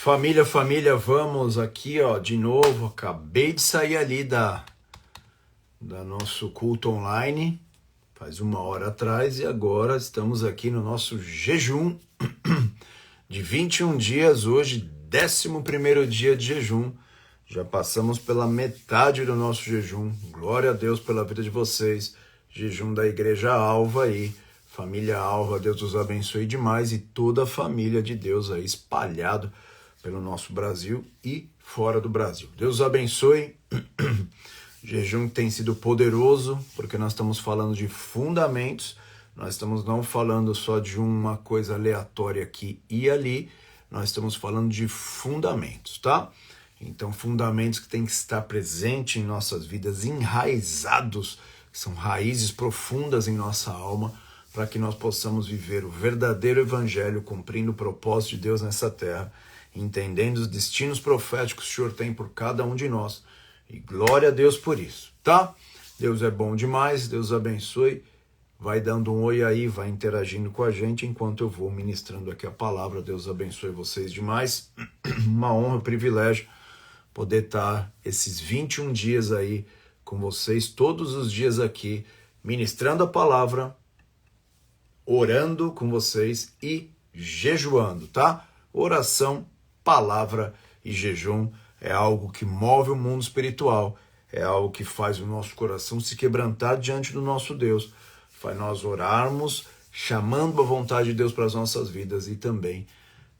Família, vamos aqui, ó, de novo. Acabei de sair ali da nosso culto online, faz 1 hora atrás, e agora estamos aqui no nosso jejum de 21 dias, hoje, 11º dia de jejum. Já passamos pela metade do nosso jejum. Glória a Deus pela vida de vocês. Jejum da Igreja Alva aí. Família Alva, Deus os abençoe demais, e toda a família de Deus aí espalhado pelo nosso Brasil e fora do Brasil. Deus os abençoe. O jejum tem sido poderoso, porque nós estamos falando de fundamentos. Nós estamos não falando só de uma coisa aleatória aqui e ali. Nós estamos falando de fundamentos, tá? Então, fundamentos que têm que estar presentes em nossas vidas, enraizados, que são raízes profundas em nossa alma, para que nós possamos viver o verdadeiro evangelho, cumprindo o propósito de Deus nessa terra, entendendo os destinos proféticos que o Senhor tem por cada um de nós. E glória a Deus por isso, tá? Deus é bom demais, Deus abençoe. Vai dando um oi aí, vai interagindo com a gente enquanto eu vou ministrando aqui a palavra. Deus abençoe vocês demais. Uma honra, um privilégio poder estar esses 21 dias aí com vocês, todos os dias aqui, ministrando a palavra, orando com vocês e jejuando, tá? Oração, palavra e jejum é algo que move o mundo espiritual, é algo que faz o nosso coração se quebrantar diante do nosso Deus, faz nós orarmos, chamando a vontade de Deus para as nossas vidas e também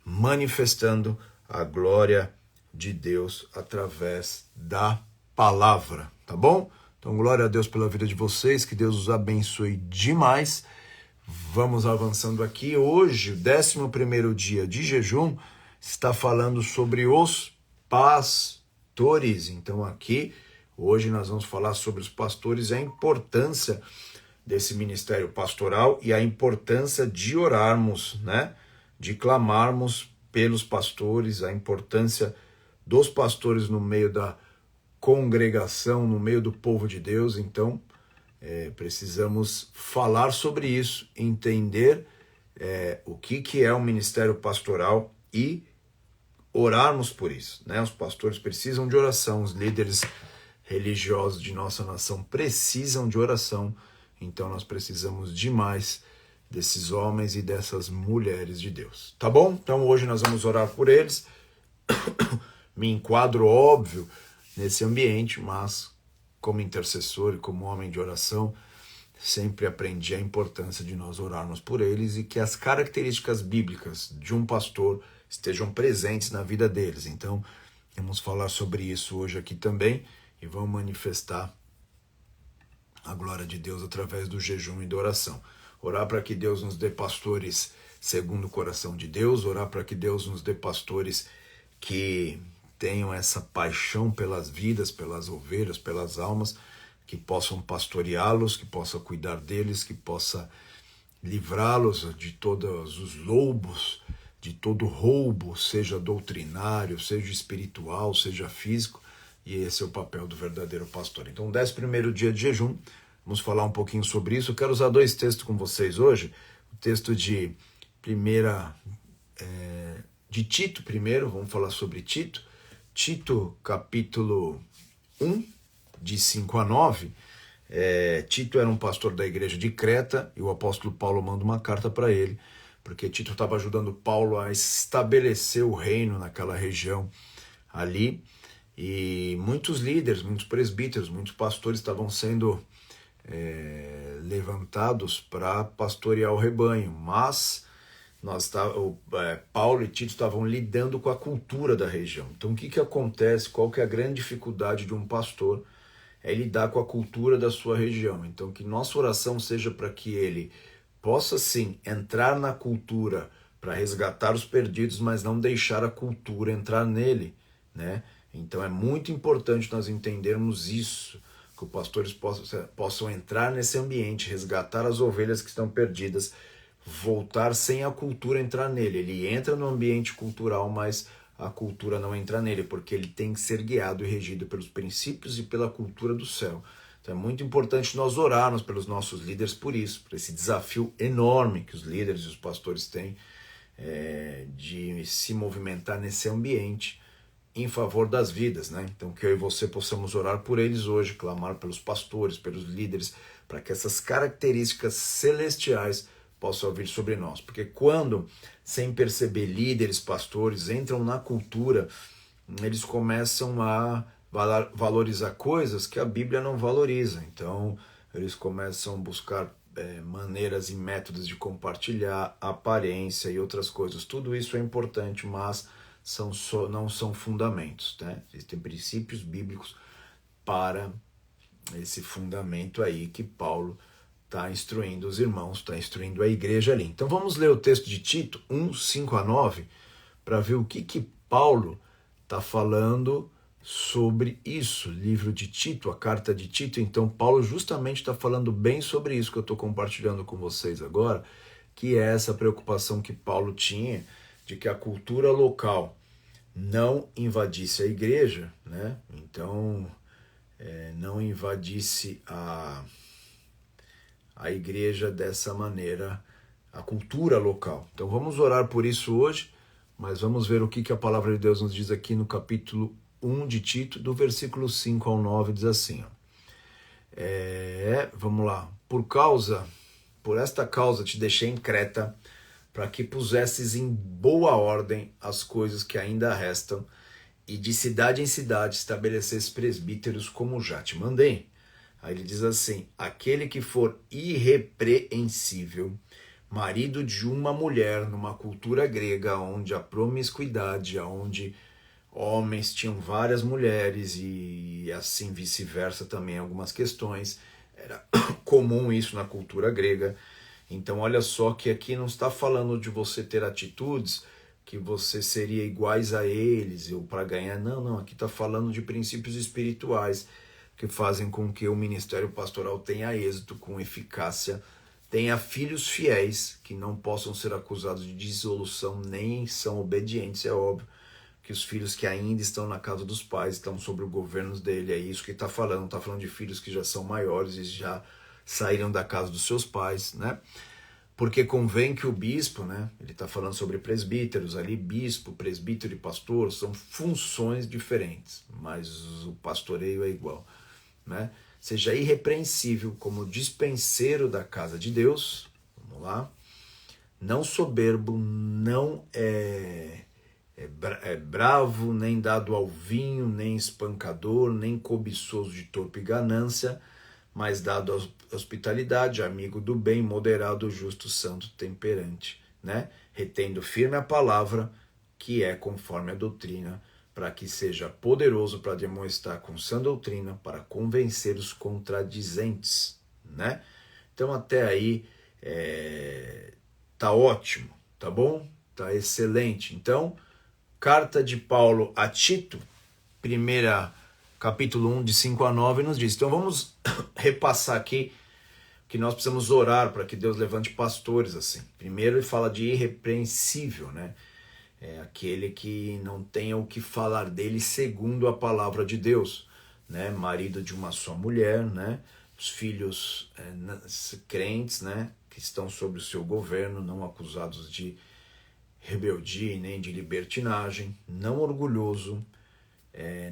manifestando a glória de Deus através da palavra, tá bom? Então, glória a Deus pela vida de vocês, que Deus os abençoe demais. Vamos avançando aqui. Hoje, o 11º dia de jejum, está falando sobre os pastores. Então, aqui, hoje nós vamos falar sobre os pastores e a importância desse ministério pastoral e a importância de orarmos, né? De clamarmos pelos pastores, a importância dos pastores no meio da congregação, no meio do povo de Deus. Então, precisamos falar sobre isso, entender o que é o ministério pastoral e orarmos por isso, né? Os pastores precisam de oração, os líderes religiosos de nossa nação precisam de oração, então nós precisamos demais desses homens e dessas mulheres de Deus, tá bom? Então hoje nós vamos orar por eles. Me enquadro, óbvio, nesse ambiente, mas como intercessor e como homem de oração, sempre aprendi a importância de nós orarmos por eles e que as características bíblicas de um pastor estejam presentes na vida deles. Então, vamos falar sobre isso hoje aqui também e vamos manifestar a glória de Deus através do jejum e da oração. Orar para que Deus nos dê pastores segundo o coração de Deus, orar para que Deus nos dê pastores que tenham essa paixão pelas vidas, pelas ovelhas, pelas almas, que possam pastoreá-los, que possa cuidar deles, que possa livrá-los de todos os lobos, de todo roubo, seja doutrinário, seja espiritual, seja físico, e esse é o papel do verdadeiro pastor. Então, 11º dia de jejum, vamos falar um pouquinho sobre isso. Eu quero usar 2 textos com vocês hoje, o texto de Tito primeiro, vamos falar sobre Tito, capítulo 1, de 5 a 9, Tito era um pastor da igreja de Creta e o apóstolo Paulo manda uma carta para ele, porque Tito estava ajudando Paulo a estabelecer o reino naquela região ali, e muitos líderes, muitos presbíteros, muitos pastores estavam sendo levantados para pastorear o rebanho, mas Paulo e Tito estavam lidando com a cultura da região. Então, o que acontece? Qual que é a grande dificuldade de um pastor? É lidar com a cultura da sua região. Então, que nossa oração seja para que ele possa, sim, entrar na cultura para resgatar os perdidos, mas não deixar a cultura entrar nele, né? Então, é muito importante nós entendermos isso, que os pastores possam entrar nesse ambiente, resgatar as ovelhas que estão perdidas, voltar sem a cultura entrar nele. Ele entra no ambiente cultural, mas a cultura não entra nele, porque ele tem que ser guiado e regido pelos princípios e pela cultura do céu. Então é muito importante nós orarmos pelos nossos líderes por isso, por esse desafio enorme que os líderes e os pastores têm de se movimentar nesse ambiente em favor das vidas, né? Então que eu e você possamos orar por eles hoje, clamar pelos pastores, pelos líderes, para que essas características celestiais possam vir sobre nós. Porque quando, sem perceber, líderes, pastores entram na cultura, eles começam a valorizar coisas que a Bíblia não valoriza. Então, eles começam a buscar maneiras e métodos de compartilhar, aparência e outras coisas. Tudo isso é importante, mas não são fundamentos, né? Existem princípios bíblicos para esse fundamento aí que Paulo está instruindo os irmãos, está instruindo a igreja ali. Então vamos ler o texto de Tito 1, 5-9, para ver o que Paulo está falando sobre isso. Livro de Tito, a carta de Tito. Então Paulo justamente está falando bem sobre isso que eu estou compartilhando com vocês agora, que é essa preocupação que Paulo tinha de que a cultura local não invadisse a igreja, né? Então, não invadisse a igreja dessa maneira, a cultura local. Então vamos orar por isso hoje, mas vamos ver o que a palavra de Deus nos diz aqui no capítulo 1 de Tito, do versículo 5 ao 9, diz assim, ó. Vamos lá. Por esta causa te deixei em Creta, para que pusesses em boa ordem as coisas que ainda restam, e de cidade em cidade estabelecesses presbíteros, como já te mandei. Aí ele diz assim: aquele que for irrepreensível, marido de uma mulher numa cultura grega, onde a promiscuidade, onde homens tinham várias mulheres e assim vice-versa também algumas questões, era comum isso na cultura grega. Então olha só que aqui não está falando de você ter atitudes que você seria iguais a eles ou para ganhar, não, aqui está falando de princípios espirituais que fazem com que o ministério pastoral tenha êxito, com eficácia, tenha filhos fiéis que não possam ser acusados de dissolução, nem são obedientes, é óbvio que os filhos que ainda estão na casa dos pais estão sob o governo dele, é isso que está falando de filhos que já são maiores e já saíram da casa dos seus pais, né? Porque convém que o bispo, né? Ele está falando sobre presbíteros ali, bispo, presbítero e pastor, são funções diferentes, mas o pastoreio é igual, né? Seja irrepreensível como dispenseiro da casa de Deus, vamos lá, não soberbo, não é bravo, nem dado ao vinho, nem espancador, nem cobiçoso de torpe ganância, mas dado à hospitalidade, amigo do bem, moderado, justo, santo, temperante, né? Retendo firme a palavra, que é conforme a doutrina, para que seja poderoso para demonstrar com sã doutrina, para convencer os contradizentes, né? Então até aí tá ótimo, tá bom? Tá excelente. Então, carta de Paulo a Tito, capítulo 1, de 5-9, nos diz. Então vamos repassar aqui que nós precisamos orar para que Deus levante pastores assim. Primeiro ele fala de irrepreensível, né? É aquele que não tenha o que falar dele segundo a palavra de Deus, né? Marido de uma só mulher, né? Os filhos crentes, né? Que estão sob o seu governo, não acusados de rebeldia nem de libertinagem, não orgulhoso,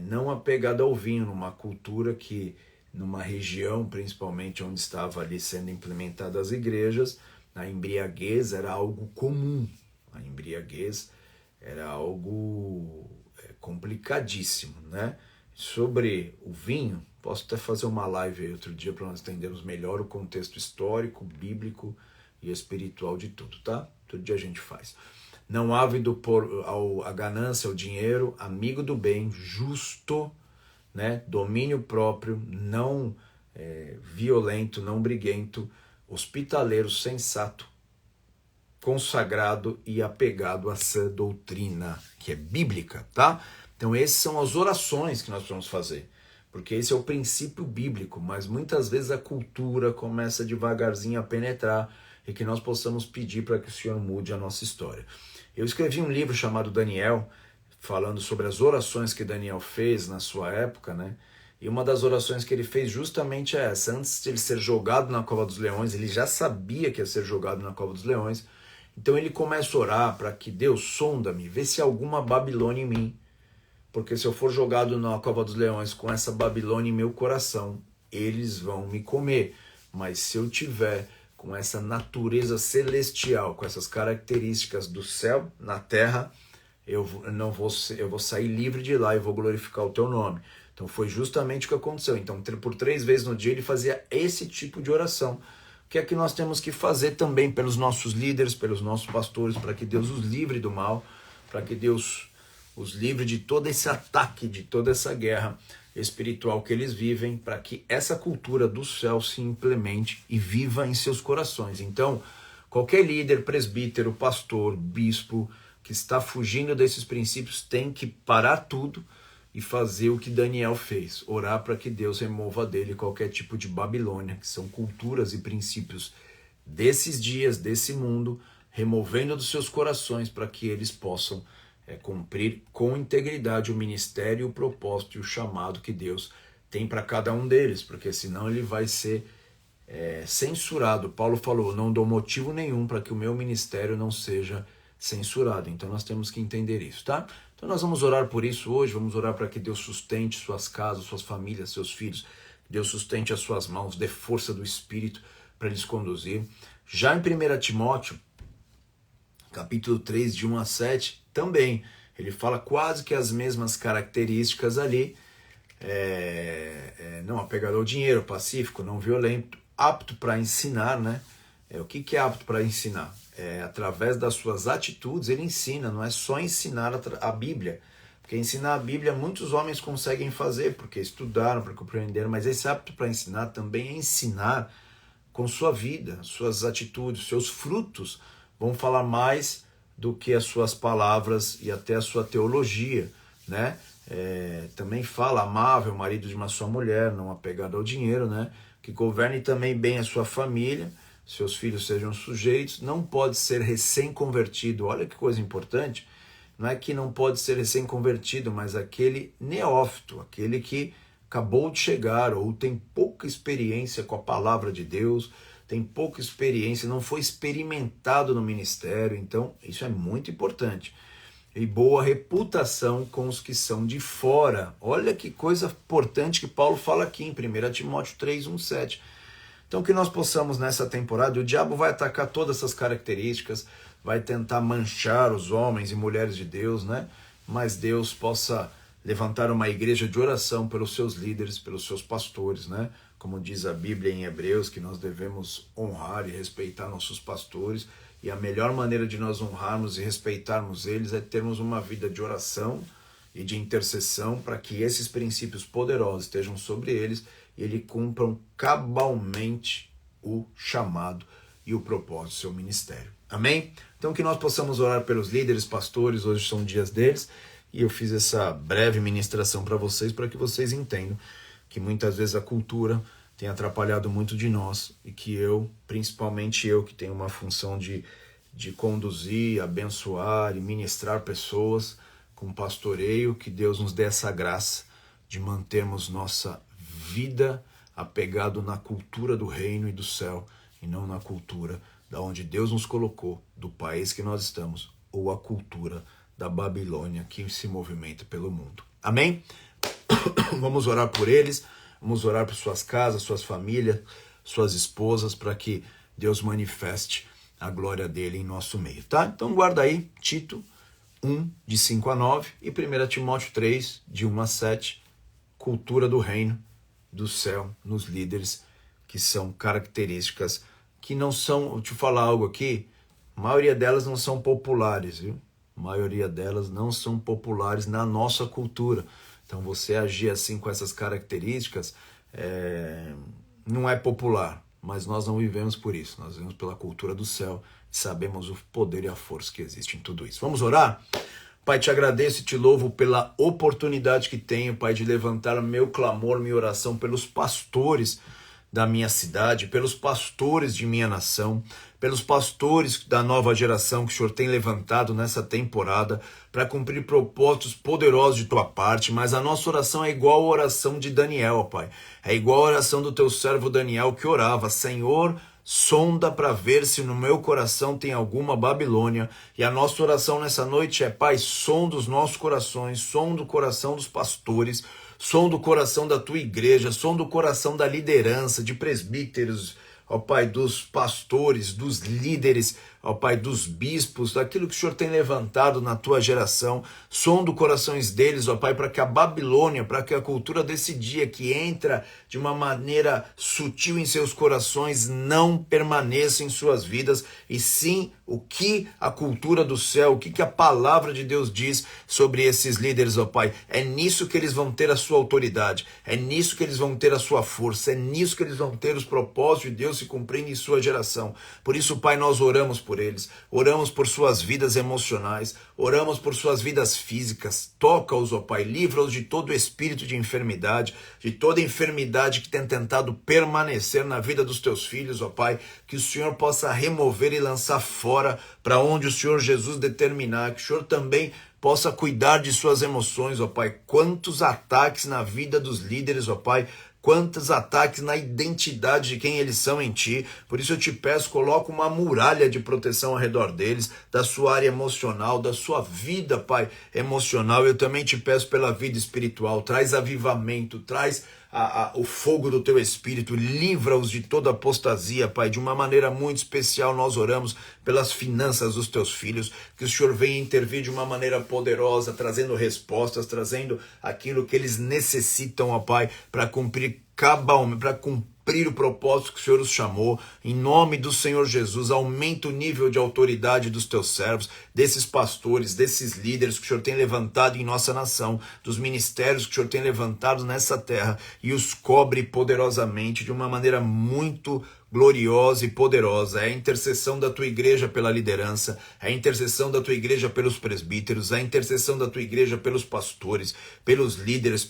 não apegado ao vinho, numa cultura que, numa região principalmente onde estava ali sendo implementadas as igrejas, a embriaguez era algo comum, a embriaguez era algo complicadíssimo, né? Sobre o vinho, posso até fazer uma live aí outro dia para nós entendermos melhor o contexto histórico, bíblico e espiritual de tudo, tá? Todo dia a gente faz. Não ávido por a ganância, ao dinheiro, amigo do bem, justo, né? Domínio próprio, não violento, não briguento, hospitaleiro, sensato, consagrado e apegado à sã doutrina, que é bíblica, tá? Então essas são as orações que nós precisamos fazer, porque esse é o princípio bíblico, mas muitas vezes a cultura começa devagarzinho a penetrar e que nós possamos pedir para que o Senhor mude a nossa história. Eu escrevi um livro chamado Daniel, falando sobre as orações que Daniel fez na sua época, né? E uma das orações que ele fez justamente é essa. Antes de ele ser jogado na cova dos leões, ele já sabia que ia ser jogado na cova dos leões, Então ele começa a orar para que Deus sonda-me, vê se há alguma Babilônia em mim. Porque se eu for jogado na cova dos leões com essa Babilônia em meu coração, eles vão me comer. Mas se eu tiver com essa natureza celestial, com essas características do céu na terra, eu vou sair livre de lá e vou glorificar o teu nome. Então foi justamente o que aconteceu. Então por 3 vezes no dia ele fazia esse tipo de oração. O que é que nós temos que fazer também pelos nossos líderes, pelos nossos pastores, para que Deus os livre do mal, para que Deus os livre de todo esse ataque, de toda essa guerra espiritual que eles vivem, para que essa cultura do céu se implemente e viva em seus corações. Então, qualquer líder, presbítero, pastor, bispo que está fugindo desses princípios tem que parar tudo e fazer o que Daniel fez, orar para que Deus remova dele qualquer tipo de Babilônia, que são culturas e princípios desses dias, desse mundo, removendo dos seus corações para que eles possam cumprir com integridade o ministério, o propósito e o chamado que Deus tem para cada um deles, porque senão ele vai ser censurado. Paulo falou, não dou motivo nenhum para que o meu ministério não seja censurado. Então nós temos que entender isso, tá? Então nós vamos orar por isso hoje, vamos orar para que Deus sustente suas casas, suas famílias, seus filhos, que Deus sustente as suas mãos, dê força do Espírito para eles conduzir. Já em 1 Timóteo, capítulo 3, de 1 a 7, também, ele fala quase que as mesmas características ali, não apegador ao dinheiro, pacífico, não violento, apto para ensinar, né? O que é apto para ensinar? Através das suas atitudes ele ensina, não é só ensinar a Bíblia, porque ensinar a Bíblia muitos homens conseguem fazer, porque estudaram, porque compreenderam, mas esse apto para ensinar também é ensinar com sua vida, suas atitudes, seus frutos vão falar mais do que as suas palavras e até a sua teologia, né? Também fala, amável, marido de uma só mulher, não apegado ao dinheiro, né? Que governe também bem a sua família, seus filhos sejam sujeitos, não pode ser recém-convertido. Olha que coisa importante, não é que não pode ser recém-convertido, mas aquele neófito, aquele que acabou de chegar ou tem pouca experiência com a palavra de Deus, tem pouca experiência, não foi experimentado no ministério, então isso é muito importante. E boa reputação com os que são de fora. Olha que coisa importante que Paulo fala aqui em 1 Timóteo 3, 1, 7. Então que nós possamos nessa temporada, o diabo vai atacar todas essas características, vai tentar manchar os homens e mulheres de Deus, né? Mas Deus possa levantar uma igreja de oração pelos seus líderes, pelos seus pastores, né? Como diz a Bíblia em Hebreus, que nós devemos honrar e respeitar nossos pastores, e a melhor maneira de nós honrarmos e respeitarmos eles é termos uma vida de oração e de intercessão para que esses princípios poderosos estejam sobre eles e eles cumpram cabalmente o chamado e o propósito do seu ministério. Amém? Então que nós possamos orar pelos líderes, pastores, hoje são dias deles, e eu fiz essa breve ministração para vocês, para que vocês entendam que muitas vezes a cultura tem atrapalhado muito de nós, e que principalmente eu, que tenho uma função de conduzir, abençoar e ministrar pessoas com pastoreio, que Deus nos dê essa graça de mantermos nossa vida apegado na cultura do reino e do céu, e não na cultura da onde Deus nos colocou, do país que nós estamos, ou a cultura da Babilônia que se movimenta pelo mundo. Amém? Vamos orar por eles, vamos orar por suas casas, suas famílias, suas esposas, para que Deus manifeste a glória dele em nosso meio, tá? Então guarda aí Tito 1, de 5 a 9, e 1 Timóteo 3, de 1 a 7, cultura do reino, do céu, nos líderes, que são características que não são, vou te falar algo aqui, a maioria delas não são populares, viu? A maioria delas não são populares na nossa cultura. Então você agir assim com essas características não é popular, mas nós não vivemos por isso, nós vivemos pela cultura do céu e sabemos o poder e a força que existe em tudo isso. Vamos orar? Pai, te agradeço e te louvo pela oportunidade que tenho, Pai, de levantar meu clamor, minha oração pelos pastores da minha cidade, pelos pastores de minha nação, pelos pastores da nova geração que o Senhor tem levantado nessa temporada para cumprir propósitos poderosos de tua parte, mas a nossa oração é igual à oração de Daniel, Pai. É igual à oração do teu servo Daniel que orava, Senhor, sonda para ver se no meu coração tem alguma Babilônia. E a nossa oração nessa noite é: Pai, sonda os nossos corações, sonda o coração dos pastores, sonda o coração da tua igreja, sonda o coração da liderança, de presbíteros, ó Pai, dos pastores, dos líderes, ó Pai, dos bispos, daquilo que o Senhor tem levantado na tua geração. Sonda os corações deles, ó Pai, para que a Babilônia, para que a cultura desse dia que entra de uma maneira sutil em seus corações não permaneça em suas vidas, e sim o que a cultura do céu, o que a palavra de Deus diz sobre esses líderes, ó Pai. É nisso que eles vão ter a sua autoridade, é nisso que eles vão ter a sua força, é nisso que eles vão ter os propósitos de Deus se cumprindo em sua geração. Por isso, Pai, nós oramos por eles, oramos por suas vidas emocionais, oramos por suas vidas físicas. Toca-os, ó Pai, livra-os de todo espírito de enfermidade, de toda enfermidade que tem tentado permanecer na vida dos teus filhos, ó Pai, que o Senhor possa remover e lançar fora para onde o Senhor Jesus determinar, que o Senhor também possa cuidar de suas emoções, ó Pai. Quantos ataques na vida dos líderes, ó Pai, quantos ataques na identidade de quem eles são em Ti. Por isso eu te peço, coloca uma muralha de proteção ao redor deles, da sua área emocional, da sua vida, Pai, emocional. Eu também te peço pela vida espiritual, traz avivamento, traz o fogo do Teu Espírito, livra-os de toda apostasia, Pai. De uma maneira muito especial nós oramos pelas finanças dos Teus filhos, que o Senhor venha intervir de uma maneira poderosa, trazendo respostas, trazendo aquilo que eles necessitam, ó Pai, para cumprir para cumprir o propósito que o Senhor os chamou. Em nome do Senhor Jesus, aumenta o nível de autoridade dos teus servos, desses pastores, desses líderes que o Senhor tem levantado em nossa nação, dos ministérios que o Senhor tem levantado nessa terra, e os cobre poderosamente de uma maneira muito gloriosa e poderosa. É a intercessão da tua igreja pela liderança, é a intercessão da tua igreja pelos presbíteros, é a intercessão da tua igreja pelos pastores, pelos líderes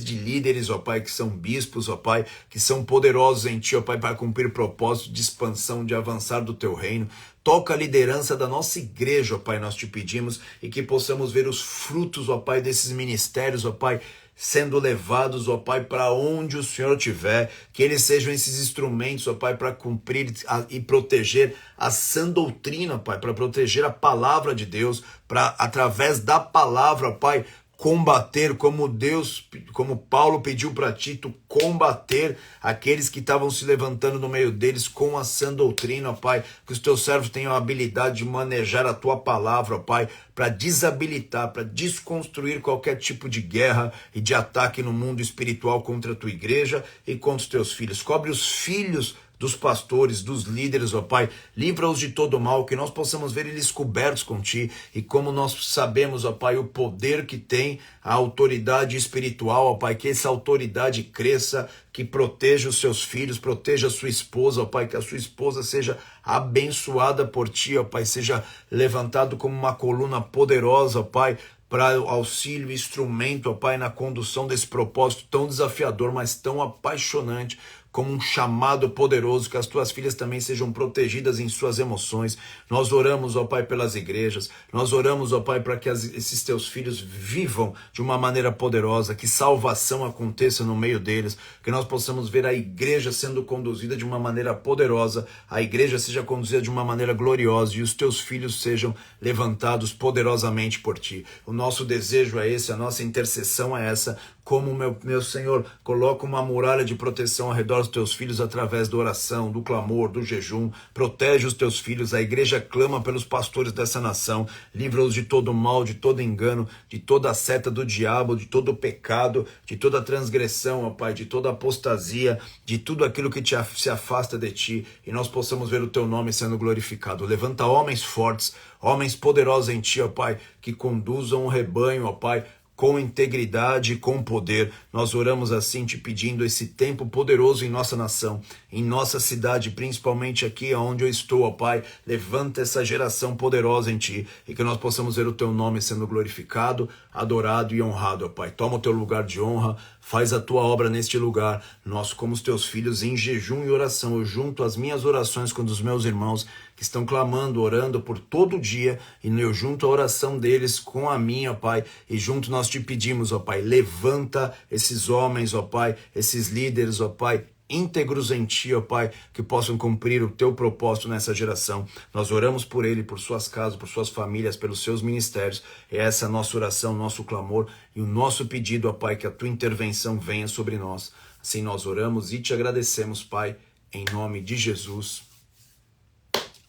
de líderes, ó Pai, que são bispos, ó Pai, que são poderosos em Ti, ó Pai, para cumprir propósito de expansão, de avançar do Teu reino. Toca a liderança da nossa igreja, ó Pai, nós te pedimos, e que possamos ver os frutos, ó Pai, desses ministérios, ó Pai, sendo levados, ó Pai, para onde o Senhor estiver, que eles sejam esses instrumentos, ó Pai, para cumprir e proteger a sã doutrina, Pai, para proteger a palavra de Deus, para, através da palavra, ó Pai, combater como Paulo pediu para Tito, combater aqueles que estavam se levantando no meio deles com a sã doutrina, ó Pai, que os teus servos tenham a habilidade de manejar a tua palavra, ó Pai, para desabilitar, para desconstruir qualquer tipo de guerra e de ataque no mundo espiritual contra a tua igreja e contra os teus filhos. Cobre os filhos dos pastores, dos líderes, ó Pai, livra-os de todo mal, que nós possamos ver eles cobertos com Ti, e como nós sabemos, ó Pai, o poder que tem a autoridade espiritual, ó Pai, que essa autoridade cresça, que proteja os seus filhos, proteja a sua esposa, ó Pai, que a sua esposa seja abençoada por Ti, ó Pai, seja levantado como uma coluna poderosa, ó Pai, para auxílio, instrumento, ó Pai, na condução desse propósito tão desafiador, mas tão apaixonante, como um chamado poderoso, que as tuas filhas também sejam protegidas em suas emoções. Nós oramos, ó Pai, pelas igrejas, nós oramos, ó Pai, para que esses teus filhos vivam de uma maneira poderosa, que salvação aconteça no meio deles, que nós possamos ver a igreja sendo conduzida de uma maneira poderosa, a igreja seja conduzida de uma maneira gloriosa, e os teus filhos sejam levantados poderosamente por Ti. O nosso desejo é esse, a nossa intercessão é essa. Como, meu Senhor, coloca uma muralha de proteção ao redor dos teus filhos através da oração, do clamor, do jejum. Protege os teus filhos. A igreja clama pelos pastores dessa nação. Livra-os de todo mal, de todo engano, de toda a seta do diabo, de todo o pecado, de toda transgressão, ó Pai, de toda apostasia, de tudo aquilo que se afasta de Ti, e nós possamos ver o Teu nome sendo glorificado. Levanta homens fortes, homens poderosos em Ti, ó Pai, que conduzam o rebanho, ó Pai, com integridade e com poder. Nós oramos assim, te pedindo esse tempo poderoso em nossa nação, em nossa cidade, principalmente aqui onde eu estou, ó Pai. Levanta essa geração poderosa em Ti, e que nós possamos ver o Teu nome sendo glorificado, adorado e honrado, ó Pai. Toma o Teu lugar de honra, faz a Tua obra neste lugar. Nós, como os Teus filhos, em jejum e oração, eu junto as minhas orações com dos meus irmãos que estão clamando, orando por todo dia, e eu junto a oração deles com a minha, ó Pai, e junto nós te pedimos, ó Pai, levanta esses homens, ó Pai, esses líderes, ó Pai, íntegros em Ti, ó Pai, que possam cumprir o Teu propósito nessa geração. Nós oramos por ele, por suas casas, por suas famílias, pelos seus ministérios. E essa é a nossa oração, nosso clamor e o nosso pedido, ó Pai, que a Tua intervenção venha sobre nós. Assim nós oramos e Te agradecemos, Pai, em nome de Jesus.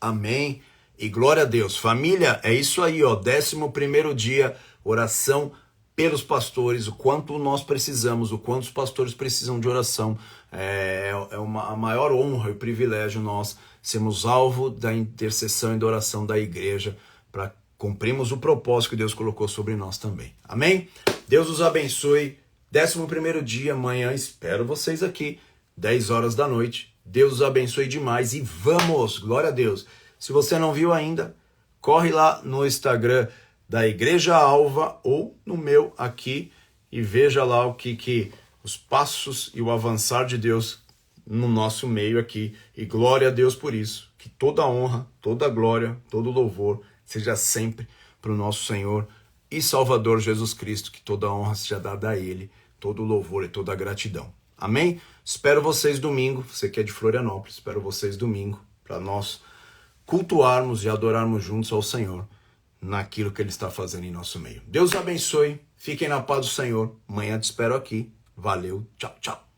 Amém. E glória a Deus. Família, é isso aí, ó. 11º dia, oração pelos pastores, o quanto nós precisamos, o quanto os pastores precisam de oração. A maior honra e privilégio nós sermos alvo da intercessão e da oração da igreja para cumprirmos o propósito que Deus colocou sobre nós também. Amém? Deus os abençoe. 11º dia, amanhã espero vocês aqui, 10 horas da noite. Deus os abençoe demais e vamos! Glória a Deus! Se você não viu ainda, corre lá no Instagram da Igreja Alva ou no meu aqui e veja lá o que os passos e o avançar de Deus no nosso meio aqui. E glória a Deus por isso. Que toda honra, toda glória, todo louvor seja sempre para o nosso Senhor e Salvador Jesus Cristo. Que toda honra seja dada a Ele, todo louvor e toda gratidão. Amém? Espero vocês domingo. Você que é de Florianópolis, espero vocês domingo para nós cultuarmos e adorarmos juntos ao Senhor naquilo que Ele está fazendo em nosso meio. Deus abençoe, fiquem na paz do Senhor. Amanhã te espero aqui. Valeu, tchau, tchau.